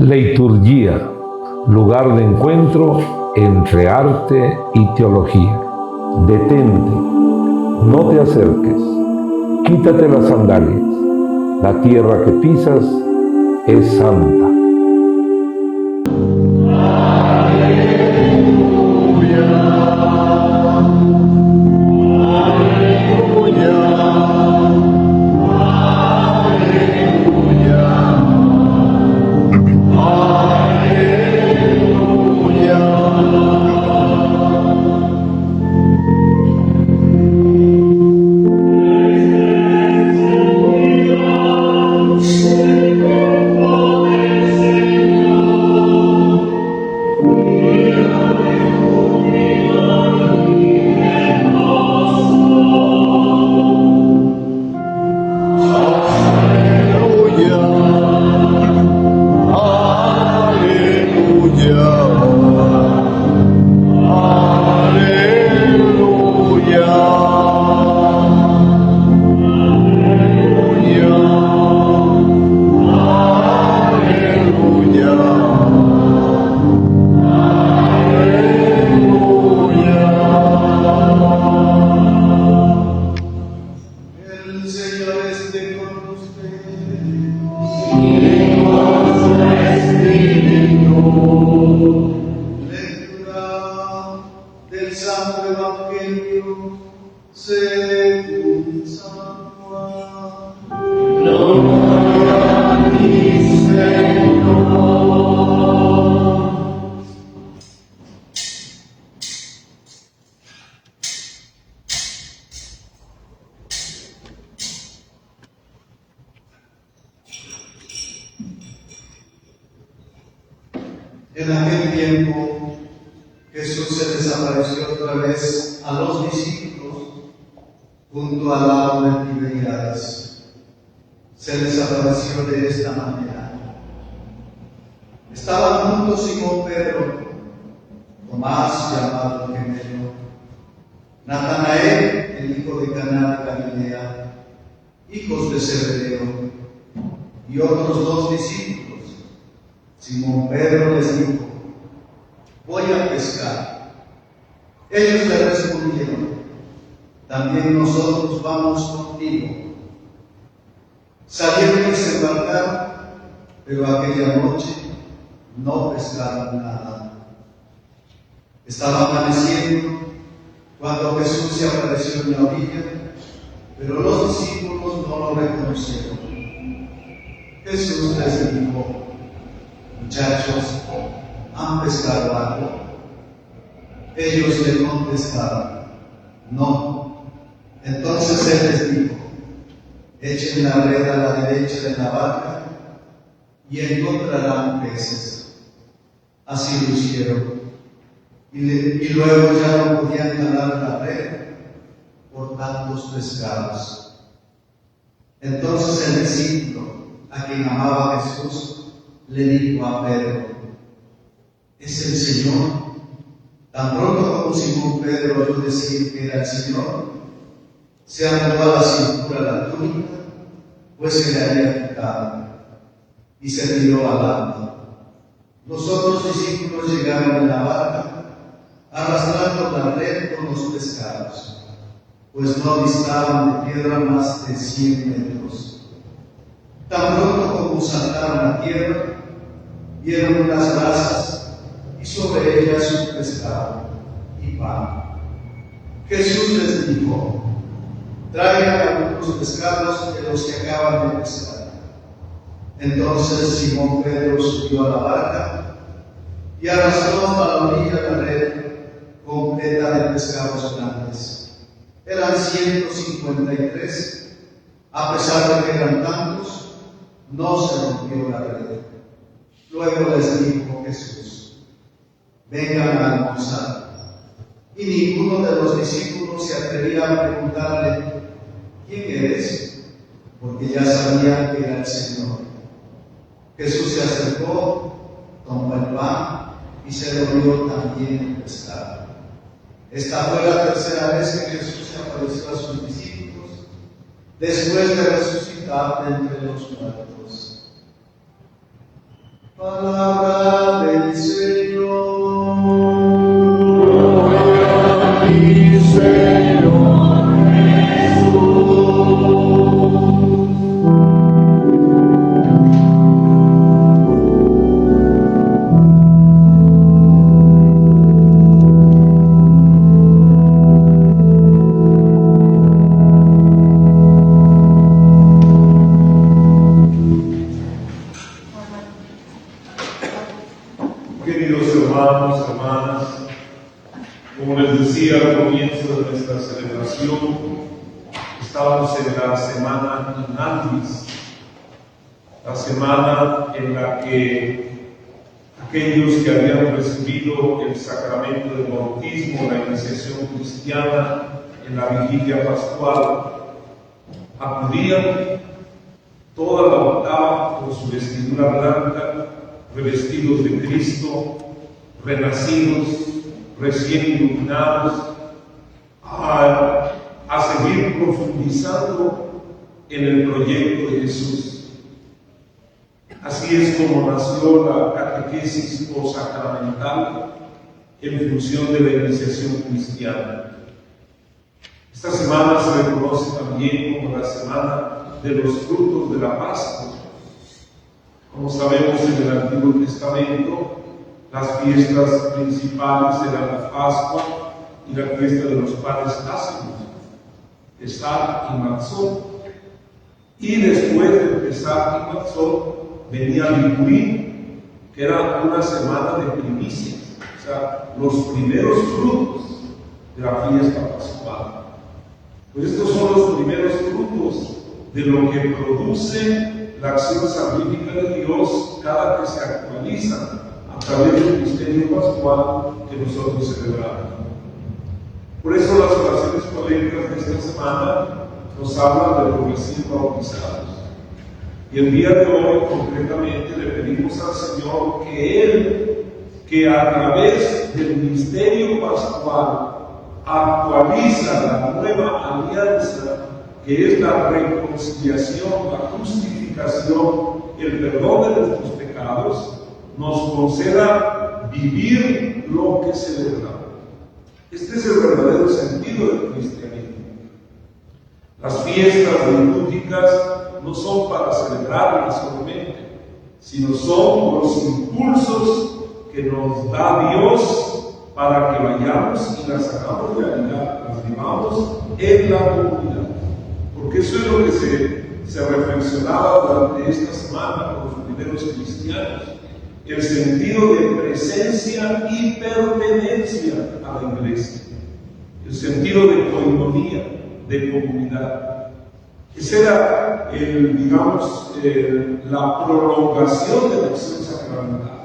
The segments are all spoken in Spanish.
Liturgia, lugar de encuentro entre arte y teología. Detente, no te acerques, quítate las sandalias. La tierra que pisas es santa. En aquel tiempo, Jesús se desapareció otra vez a los discípulos junto al lago de Tiberíades. Se desapareció de esta manera. Estaban juntos Simón Pedro, Tomás llamado el gemelo, Natanael, el hijo de Caná de Galilea, hijos de Zebedeo, y otros dos discípulos. Simón Pedro les dijo: voy a pescar. Ellos le respondieron: también nosotros vamos contigo. Salieron y se embarcaron, pero aquella noche no pescaron nada. Estaba amaneciendo cuando Jesús se apareció en la orilla, pero los discípulos no lo reconocieron. Jesús les dijo: muchachos, ¿han pescado algo? Ellos le contestaron: no. Entonces él les dijo: echen la red a la derecha de la barca y encontrarán peces. Así lo hicieron. Y luego ya no podían jalar la red por tantos pescados. Entonces el discípulo, a quien amaba Jesús, le dijo a Pedro: ¿es el Señor? Tan pronto como Simón Pedro oyó decir que era el Señor, se ató a la cintura la túnica, pues se le había quitado, y se tiró al agua. Los otros discípulos llegaron en la barca, arrastrando la red con los pescados, pues no distaban de tierra más de 100 metros. Tan pronto como saltaron a tierra, vieron unas brasas y sobre ellas un pescado y pan. Jesús les dijo: traigan algunos pescados de los que acaban de pescar. Entonces Simón Pedro subió a la barca y arrastró a la orilla la red completa de pescados grandes. Eran 153, a pesar de que eran tantos, no se rompió la red. Luego les dijo Jesús: vengan a almorzar. Y ninguno de los discípulos se atrevía a preguntarle: ¿quién eres? Porque ya sabían que era el Señor. Jesús se acercó, tomó el pan y se lo dio también el pescado. Esta fue la tercera vez que Jesús se apareció a sus discípulos después de resucitar de entre los muertos. Palabra del Señor. Gloria a ti, Señor Jesús. Queridos hermanos, hermanas, como les decía al comienzo de nuestra celebración, estamos en la semana Inandis, la semana en la que aquellos que habían recibido el sacramento del bautismo, la iniciación cristiana en la vigilia pascual, acudían toda la octava con su vestidura blanca, revestidos de Cristo, renacidos, recién iluminados, a seguir profundizando en el proyecto de Jesús. Así es como nació la catequesis postsacramental en función de la iniciación cristiana. Esta semana se le conoce también como la semana de los frutos de la Pascua. Como sabemos, en el Antiguo Testamento, las fiestas principales eran la Pascua y la fiesta de los panes ácimos, Pesach y Matzot. Y después de Pesach y Matzot venía Bicurín, que era una semana de primicias, o sea, los primeros frutos de la fiesta pascual. Pues estos son los primeros frutos de lo que produce la acción salvífica de Dios cada que se actualiza a través del misterio pascual que nosotros celebramos. Por eso las oraciones colectas de esta semana nos hablan de los recién bautizados. Y el día de hoy concretamente le pedimos al Señor que Él, que a través del misterio pascual actualiza la nueva alianza, que es la reconciliación, la justificación, el perdón de nuestros pecados, nos conceda vivir lo que celebramos. Este es el verdadero sentido del cristianismo. Las fiestas litúrgicas no son para celebrarlas solamente, sino son los impulsos que nos da Dios para que vayamos y las hagamos realidad, las vivamos en la comunidad. Porque eso es lo que se reflexionaba durante esta semana con los primeros cristianos, el sentido de presencia y pertenencia a la iglesia, el sentido de coinonía, de comunidad. Esa era, la prolongación de la acción sacramental,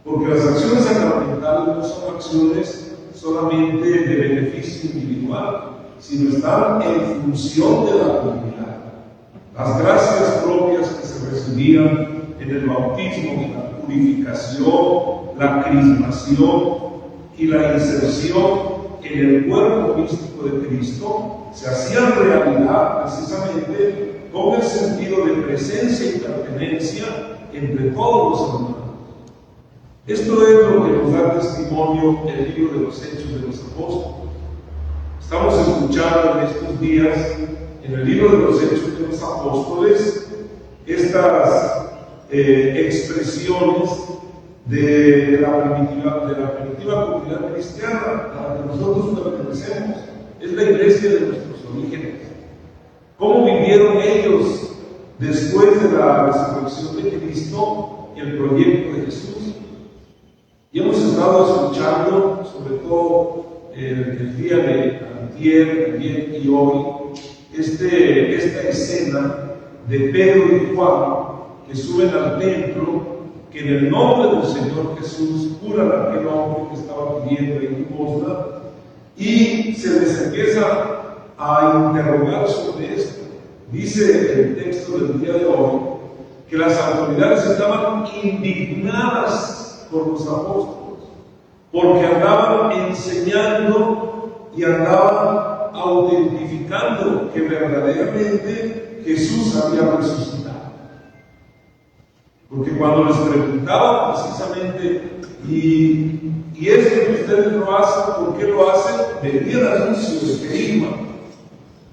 porque las acciones sacramentales no son acciones solamente de beneficio individual, sino están en función de la comunidad. Las gracias propias que se recibían en el bautismo, la purificación, la crismación y la inserción en el cuerpo místico de Cristo, se hacían realidad precisamente con el sentido de presencia y pertenencia entre todos los hermanos. Esto es lo que nos da testimonio el libro de los Hechos de los Apóstoles. Estamos escuchando en estos días, en el libro de los Hechos de los Apóstoles, estas expresiones de la primitiva comunidad cristiana a la que nosotros pertenecemos. Es la iglesia de nuestros orígenes. ¿Cómo vivieron ellos después de la resurrección de Cristo el proyecto de Jesús? Y hemos estado escuchando, sobre todo el día de ayer y hoy, esta escena de Pedro y Juan que suben al templo, que en el nombre del Señor Jesús curan a aquel hombre que estaba pidiendo limosna, y se les empieza a interrogar sobre esto. Dice el texto del día de hoy que las autoridades estaban indignadas con los apóstoles, porque andaban enseñando y andaban autentificando que verdaderamente Jesús había resucitado. Porque cuando les preguntaba precisamente, y esto que ustedes lo hacen, ¿por qué lo hacen? Venía el anuncio de querigma.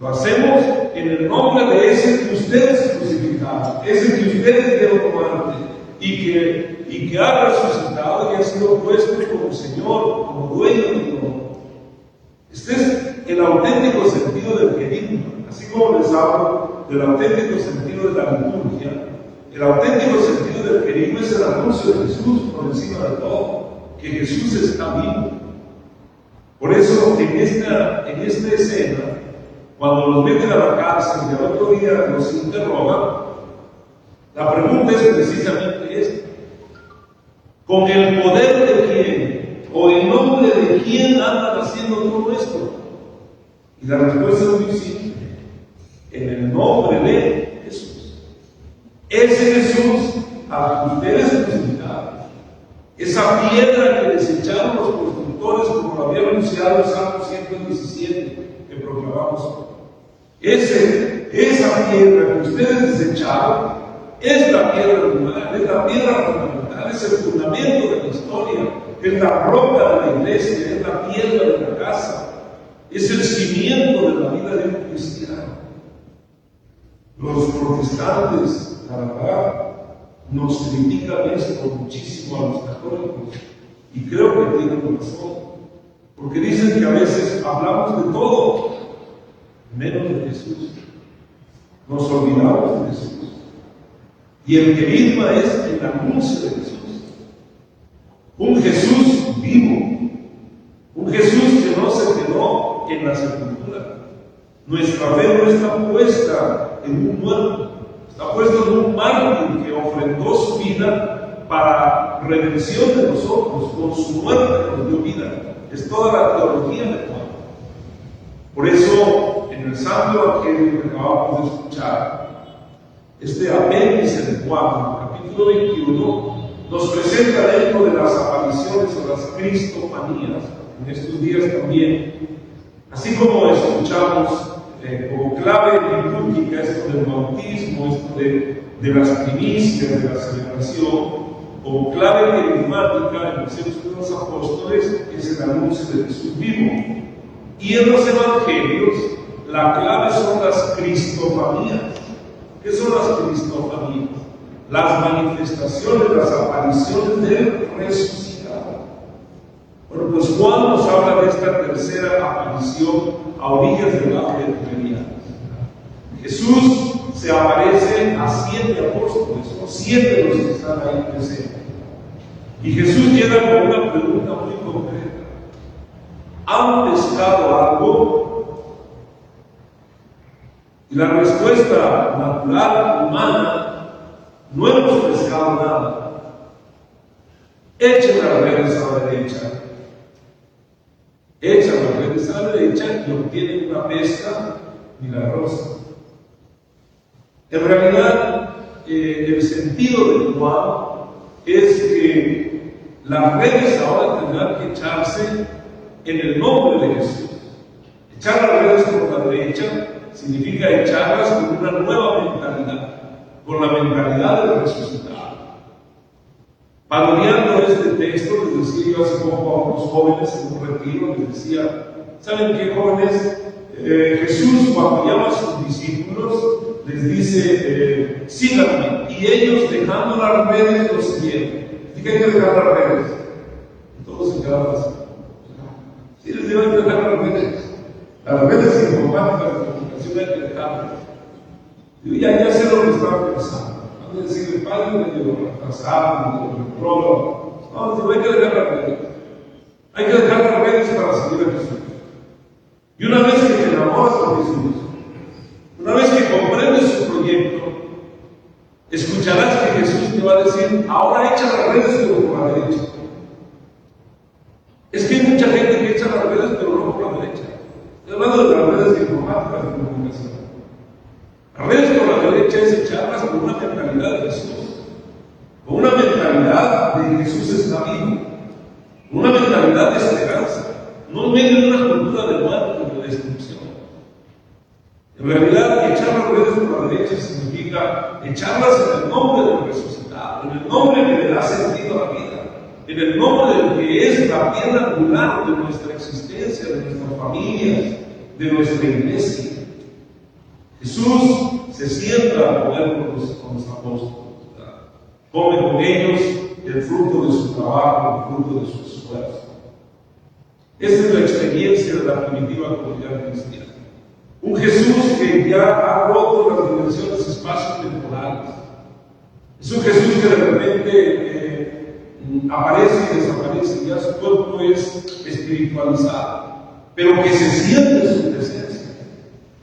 Lo hacemos en el nombre de ese que ustedes crucificaron, ese que ustedes dieron muerte y que ha resucitado y ha sido puesto como Señor, como dueño de todo. Este es el auténtico sentido del querigma. Así como les hablo del auténtico sentido de la liturgia, el auténtico sentido del querigma es el anuncio de Jesús por encima de todo, que Jesús está vivo. Por eso, en esta escena, cuando los meten a la cárcel y al otro día los interrogan, la pregunta es precisamente esta: ¿con el poder de quién o en nombre de quién andan haciendo todo esto? Y la respuesta es muy simple: en el nombre de Jesús. Ese Jesús a que ustedes crucificaron, esa piedra que desecharon los constructores, como lo había anunciado el Salmo 117 que proclamamos hoy. Esa piedra que ustedes desecharon es la piedra angular, es la piedra fundamental, es el fundamento de la historia, es la roca de la iglesia, es la piedra de la casa, es el cimiento de la vida de un cristiano. Los protestantes, la verdad, nos critican esto muchísimo a los católicos, y creo que tienen razón, porque dicen que a veces hablamos de todo menos de Jesús, nos olvidamos de Jesús, y el querigma es el anuncio de Jesús, un Jesús vivo, un Jesús que no se quedó en la sepultura. Nuestra fe no está puesta en un muerto, está puesta en un mártir que ofrendó su vida para redención de nosotros. Con su muerte nos dio vida. Es toda la teología de Juan. Por eso, en el Santo Evangelio que acabamos de escuchar, este apéndice de Juan, capítulo 21, nos presenta dentro de las apariciones o las cristofanías, en estos días también, así como escuchamos como clave litúrgica esto del bautismo, esto de las primicias, de la celebración, como clave querigmática en los Hechos de los Apóstoles es el anuncio de Jesús vivo. Y en los Evangelios la clave son las cristofanías. ¿Qué son las cristofanías? Las manifestaciones, las apariciones del resucitado. Bueno, pues Juan nos habla de esta tercera aparición a orillas del lago de Tiberias. Jesús se aparece a 7 apóstoles, son 7 los que están ahí presentes. Y Jesús llega con una pregunta muy concreta: ¿han pescado algo? Y la respuesta natural, humana: no hemos pescado nada. Echen las redes a la derecha. Echan las redes a la derecha y obtienen una pesca milagrosa. En realidad, el sentido de Juan es que las redes ahora tendrán que echarse en el nombre de Jesús. Echar las redes por la derecha significa echarlas con una nueva mentalidad, con la mentalidad del resucitado. Parodiando este texto, les decía yo hace poco a unos jóvenes en un retiro, les decía: ¿saben qué, jóvenes? Jesús, cuando llama a sus discípulos, les dice: síganme, y ellos, dejando las redes, los siguieron. ¿Y qué hay que dejar las redes? Y todos se quedaron así. Sí, les digo, hay que dejar las redes. Las redes informáticas de comunicación hay que dejarlas. Yo ya sé lo que estaba pensando. Van a decir: el padre medio retrasado, medio retrógrado. No, digo, hay que dejar las redes. Hay que dejar las redes para seguir a Jesús. Y una vez que te enamoras de Jesús, una vez que comprendes su proyecto, escucharás que Jesús te va a decir: ahora echa las redes, pero por la derecha. Es que hay mucha gente que echa las redes, pero no por la derecha. Estoy hablando de las redes informáticas de comunicación. Las redes por la derecha es echarlas con una mentalidad de Jesús, con una mentalidad de que Jesús está vivo, con una mentalidad de esperanza, no en medio de una cultura de muerte y de destrucción. En realidad, echar las redes por la derecha significa echarlas en el nombre del resucitado, en en el nombre del que es la piedra angular de nuestra existencia, de nuestras familias, de nuestra iglesia. Jesús se sienta a comer con los apóstoles, ¿verdad? Come con ellos el fruto de su trabajo, el fruto de su esfuerzo. Esa es la experiencia de la primitiva comunidad cristiana. Un Jesús que ya ha roto las dimensiones espacio-temporales. Es un Jesús que de repente aparece y desaparece, ya su cuerpo es espiritualizado, pero que se siente su presencia.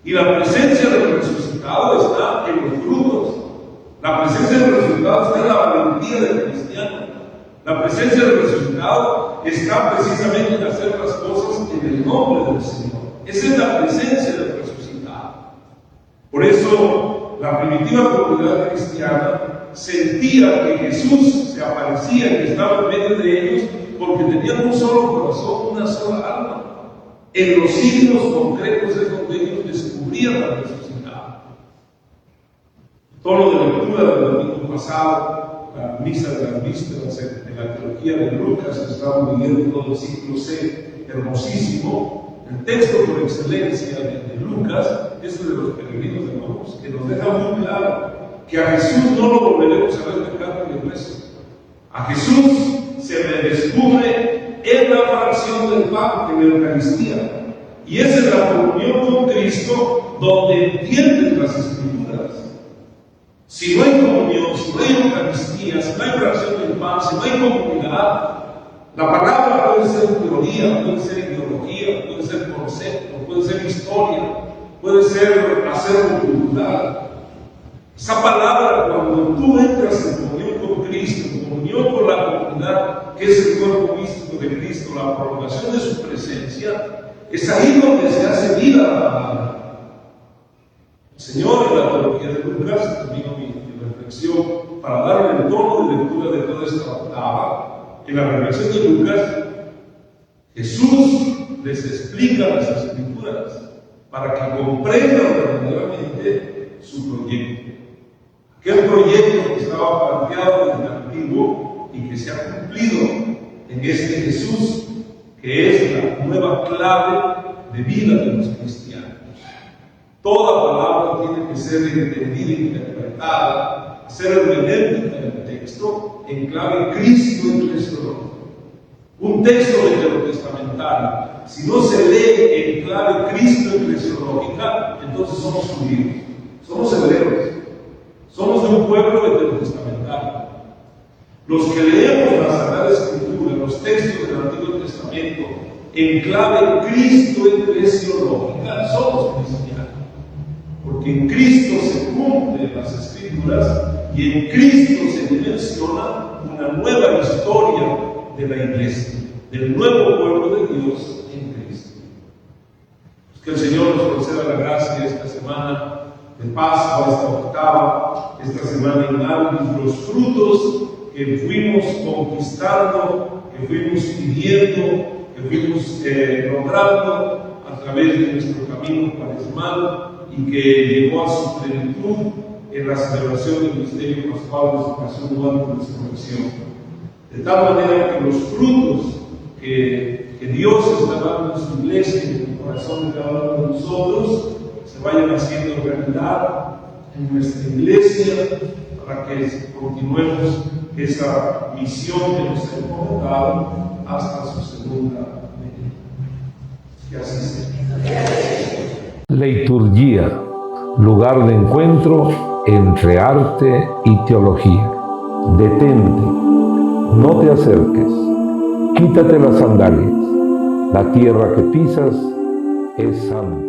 Y la presencia del resucitado está en los frutos. La presencia del resucitado está en la valentía del cristiano. La presencia del resucitado está precisamente en hacer las cosas en el nombre del Señor. Esa es la presencia del resucitado. Por eso, la primitiva comunidad cristiana sentía que Jesús se aparecía, que estaba en medio de ellos, porque tenían un solo corazón, una sola alma. En los signos concretos es donde ellos descubrían al resucitado. Tono de lectura del domingo pasado, la misa de las vísperas de la teología de Lucas, estamos leyendo todo el ciclo C, hermosísimo. El texto por excelencia de Lucas es el de los peregrinos de Maús, que nos deja muy claro que a Jesús no lo volveremos a ver de carne y hueso. A Jesús se le descubre en la fracción del pan, en la Eucaristía. Y esa es la comunión con Cristo donde entiendes las Escrituras. Si no hay comunión, si no hay Eucaristía, si no hay fracción del pan, si no hay comunidad, la palabra puede ser teoría, puede ser ideología, puede ser concepto, puede ser historia, puede ser acervo cultural. Esa palabra, cuando tú entras en comunión con Cristo, en comunión con la comunidad, que es el cuerpo místico de Cristo, la prolongación de su presencia, es ahí donde se hace vida la palabra. El Señor, en la teología de Lucas, termino mi reflexión para darle el tono de lectura de toda esta octava. En la reflexión de Lucas, Jesús les explica las Escrituras para que comprendan verdaderamente su proyecto. Aquel proyecto que estaba planteado desde el antiguo y que se ha cumplido en este Jesús, que es la nueva clave de vida de los cristianos. Toda palabra tiene que ser entendida e interpretada, ser hermenéutica del texto en clave Cristo eclesiológico. Un texto veterotestamentario, si no se lee en clave Cristo eclesiológica, entonces somos judíos, somos hebreos, somos de un pueblo veterotestamentario. Los que leemos la Sagrada Escritura, los textos del Antiguo Testamento, en clave Cristo eclesiológica, somos cristianos. Porque en Cristo se cumplen las Escrituras y en Cristo se dimensiona una nueva historia de la Iglesia, del nuevo pueblo de Dios en Cristo. Que el Señor nos conceda la gracia esta semana de Pascua, esta octava, esta semana inhábil, los frutos que fuimos conquistando, que fuimos pidiendo, que fuimos logrando a través de nuestro camino cuaresmal y que llegó a su plenitud en la celebración del misterio pascual de su pasión, muerte y resurrección. De tal manera que los frutos que Dios está dando en su iglesia y en el corazón de cada uno de nosotros se vayan haciendo realidad en nuestra iglesia para que continuemos esa misión que nos ha encomendado hasta su segunda venida. Que así sea. Liturgia, lugar de encuentro entre arte y teología. Detente, no te acerques, quítate las sandalias. La tierra que pisas es santa.